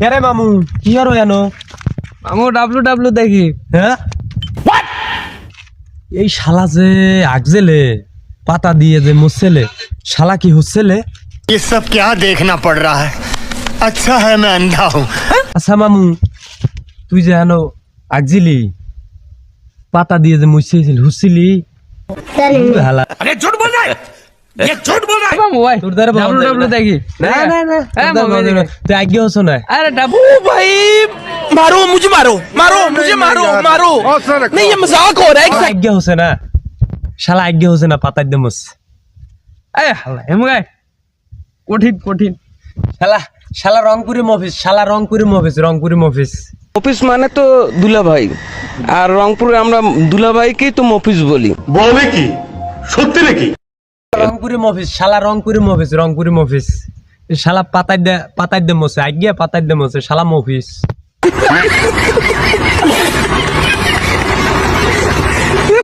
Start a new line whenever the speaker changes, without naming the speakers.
কেরে মামু কি আর জানো
মামু ডাব্লু ডাব্লু দেখি।
হ্যাঁ এই শালা যে আগজেলে পাতা দিয়ে যে মুছছেলে শালা কি হচ্ছেলে
ये सब क्या देखना पड़ रहा है अच्छा है मैं अंधा हूँ
আচ্ছা মামু তুই যে জানো আগজিলি পাতা দিয়ে যে মুছছিল হুসছিলি হালা
মামু ভাই
তোর দ্বারা
ডাব্লু ডাব্লু দেখি।
না না না
হ্যাঁ,
তোর দ্বারা
মামু,
বন্ধ না। তুই আগে হচ্ছ না
আরে ডাব্লু
भाई मारो मुझे मारो मुझे मारो नहीं ये मजाक हो रहा है
আগে হচ্ছে না শালা আগে হচ্ছে না পাতা দিয়ে মুছ
এই হালা এমু গায় কঠিন কঠিন।
শালা শালা রংপুরি মফিস শালা রংপুরি মফিস
অফিস মানে তো দুলাভাই আর রংপুরে আমরা দুলাভাইকেই তো মফিস বলি।
बोले की सत्य नाকি
রংপুরি মফিস শালা রংপুরি মফিস শালা পাতাই দে মোছে আগে পাতাই দে মোছে শালা মফিস